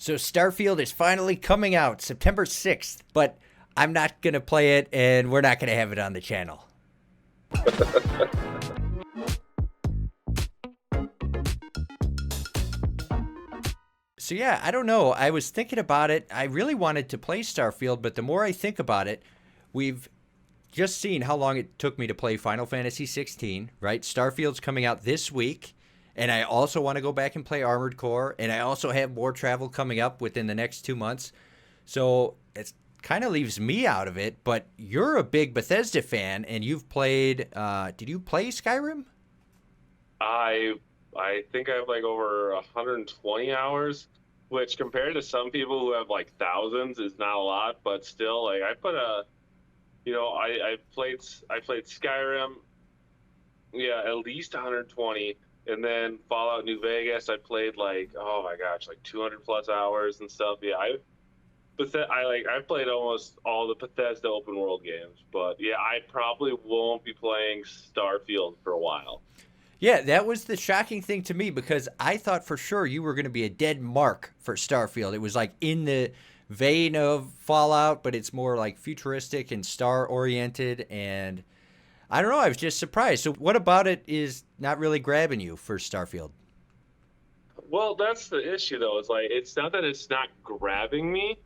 So Starfield is finally coming out September 6th, but I'm not going to play it and we're not going to have it on the channel. So yeah, I don't know. I was thinking about it. I really wanted to play Starfield, but the more I think about it, we've just seen how long it took me to play Final Fantasy 16, right? Starfield's coming out this week, and I also want to go back and play Armored Core, and I also have more travel coming up within the next 2 months. So it kind of leaves me out of it, but you're a big Bethesda fan, and you've played, did you play Skyrim? I think I have like over 120 hours, which compared to some people who have like thousands is not a lot, but still like I put a I played Skyrim, yeah, at least 120, and then Fallout New Vegas I played like, oh my gosh, like 200 plus hours and stuff. Yeah, I've played almost all the Bethesda open world games, but yeah, I probably won't be playing Starfield for a while. Yeah, that was the shocking thing to me because I thought for sure you were going to be a dead mark for Starfield. It was like in the vein of Fallout, but it's more like futuristic and star oriented. And I don't know, I was just surprised. So, what about it is not really grabbing you for Starfield? Well, that's the issue though. It's like it's not that it's not grabbing me,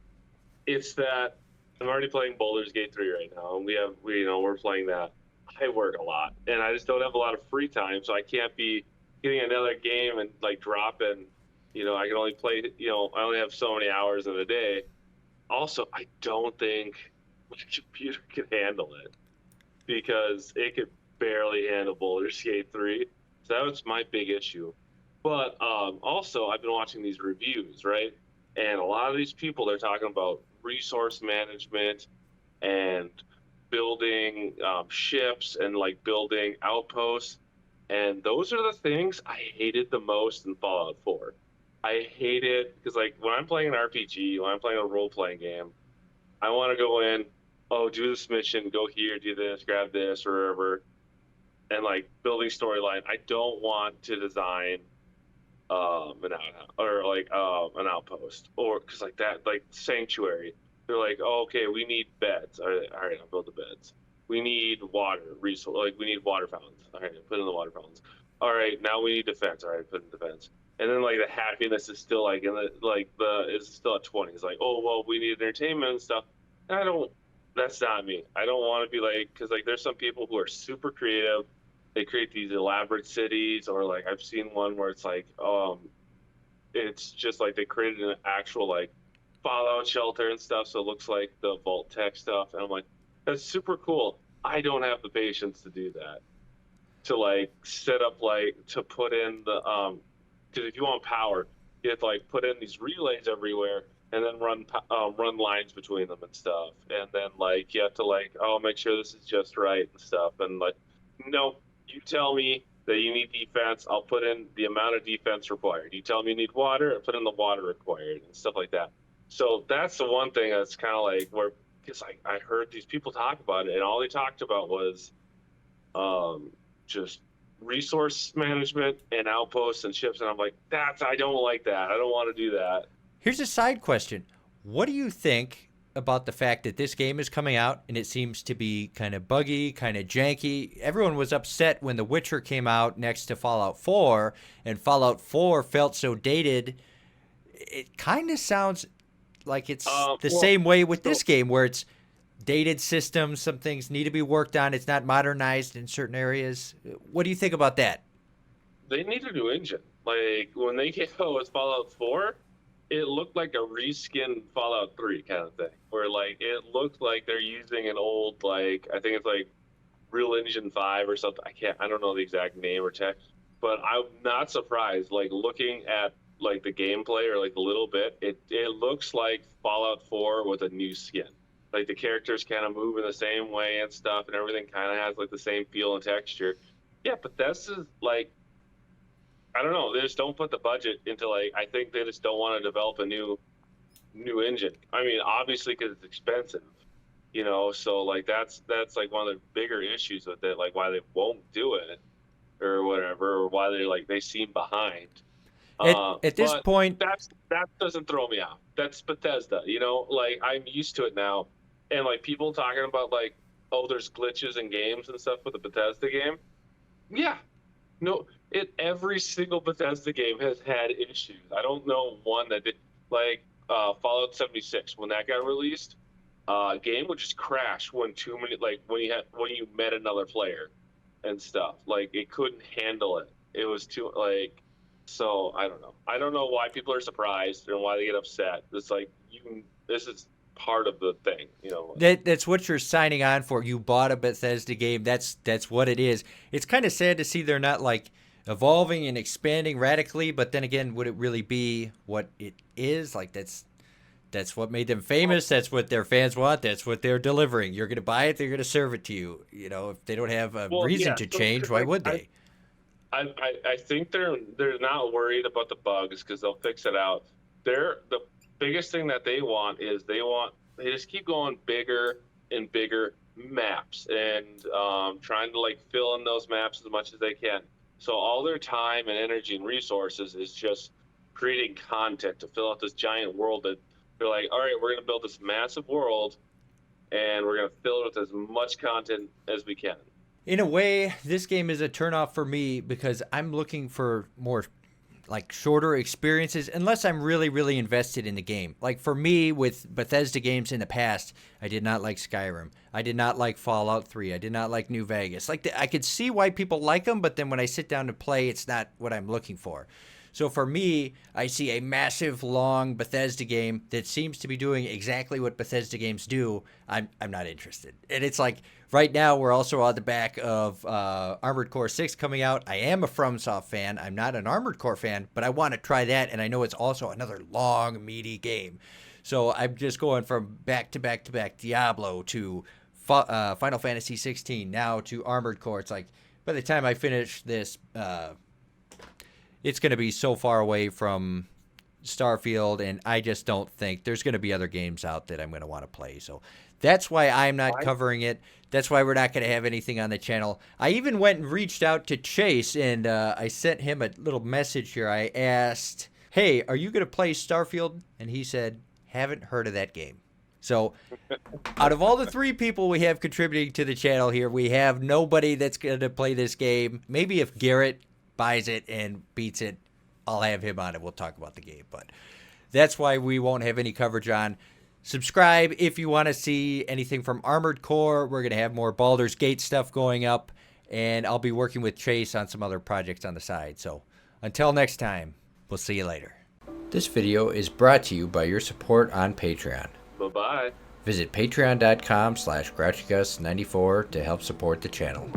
it's that I'm already playing Baldur's Gate 3 right now, and we're playing that. I work a lot, and I just don't have a lot of free time, so I can't be getting another game and like dropping. I can only play. I only have so many hours in a day. Also, I don't think my computer can handle it because it could barely handle Baldur's Gate 3. So that was my big issue. But also, I've been watching these reviews, right? And a lot of these people, they're talking about resource management and building ships and like building outposts. And those are the things I hated the most in Fallout 4. I hate it because, like, when I'm playing an RPG, when I'm playing a role playing game, I want to go in, oh, do this mission, go here, do this, grab this, or wherever, and like building storyline. I don't want to design an outpost, or because like that, like sanctuary, they're like, oh, okay, we need beds. All right, I'll build the beds. We need water resource, like we need water fountains. All right, put in the water fountains. All right, now we need defense. All right, put in defense. And then like the happiness is still like in the is still at 20. It's like, oh well, we need entertainment and stuff. And I don't. That's not me. I don't want to be like, because like there's some people who are super creative. They create these elaborate cities, or like I've seen one where it's like it's just like they created an actual like fallout shelter and stuff, so it looks like the vault tech stuff, and I'm like, that's super cool. I don't have the patience to do that, to like set up, like to put in the because if you want power, you have to like put in these relays everywhere and then run lines between them and stuff, and then like you have to like, oh, make sure this is just right and stuff, and like, no, you tell me that you need defense, I'll put in the amount of defense required. You tell me you need water, I'll put in the water required and stuff like that. So that's the one thing that's kind of like where, because I heard these people talk about it, and all they talked about was just resource management and outposts and ships, and I'm like, I don't like that. I don't want to do that. Here's a side question. What do you think about the fact that this game is coming out and it seems to be kind of buggy, kind of janky? Everyone was upset when The Witcher came out next to Fallout 4, and Fallout 4 felt so dated. It kind of sounds like it's the Well, same way with so this game, where it's dated systems, some things need to be worked on, it's not modernized in certain areas. What do you think about that? they need a new engine. Like when they came out with Fallout 4, it looked like a reskin Fallout 3 kind of thing, where like it looked like they're using an old, like I think it's like Real Engine 5 or something. I don't know the exact name or tech, but I'm not surprised. Like looking at like the gameplay or like a little bit, it looks like Fallout 4 with a new skin. Like the characters kind of move in the same way and stuff, and everything kind of has like the same feel and texture. Yeah, but that's just like, I don't know. They just don't put the budget into, like, I think they just don't want to develop a new engine. I mean, obviously because it's expensive, So like that's like one of the bigger issues with it, like why they won't do it or whatever, or why they seem behind. At this But point, that doesn't throw me off. That's Bethesda, you know. Like I'm used to it now, and like people talking about like, oh, there's glitches in games and stuff with the Bethesda game. Yeah, no, every single Bethesda game has had issues. I don't know one that did like Fallout 76 when that got released. Game would just crash when too many like when you met another player and stuff. Like it couldn't handle it. It was too like so I don't know. I don't know why people are surprised and why they get upset. It's like this is part of the thing, you know. that's what you're signing on for. You bought a Bethesda game. That's what it is. It's kind of sad to see they're not like evolving and expanding radically, but then again, would it really be what it is? Like that's what made them famous. That's what their fans want. That's what they're delivering. You're going to buy it. They're going to serve it to you. You know, if they don't have a Well, reason yeah, to so, change, 'cause, why like, would they? I think they're not worried about the bugs because they'll fix it out. The biggest thing that they want is they just keep going bigger and bigger maps and trying to like fill in those maps as much as they can. So all their time and energy and resources is just creating content to fill out this giant world that they're like, all right, we're going to build this massive world and we're going to fill it with as much content as we can. In a way, this game is a turnoff for me because I'm looking for more like shorter experiences unless I'm really, really invested in the game. Like for me with Bethesda games in the past, I did not like Skyrim. I did not like Fallout 3. I did not like New Vegas. I could see why people like them, but then when I sit down to play, it's not what I'm looking for. So for me, I see a massive, long Bethesda game that seems to be doing exactly what Bethesda games do. I'm not interested. And it's like right now we're also on the back of Armored Core 6 coming out. I am a FromSoft fan. I'm not an Armored Core fan, but I want to try that. And I know it's also another long, meaty game. So I'm just going from back to back to back Diablo to Final Fantasy 16, now to Armored Core. It's like by the time I finish this, it's going to be so far away from Starfield, and I just don't think there's going to be other games out that I'm going to want to play. So that's why I'm not covering it. That's why we're not going to have anything on the channel. I even went and reached out to Chase, and I sent him a little message here. I asked, hey, are you going to play Starfield? And he said, haven't heard of that game. So out of all the 3 people we have contributing to the channel here, we have nobody that's going to play this game. Maybe if Garrett buys it and beats it, I'll have him on it. We'll talk about the game. But that's why we won't have any coverage on. Subscribe if you want to see anything from Armored Core. We're going to have more Baldur's Gate stuff going up. And I'll be working with Chase on some other projects on the side. So until next time, we'll see you later. This video is brought to you by your support on Patreon. Bye-bye. Visit patreon.com/GrouchyGus94 to help support the channel.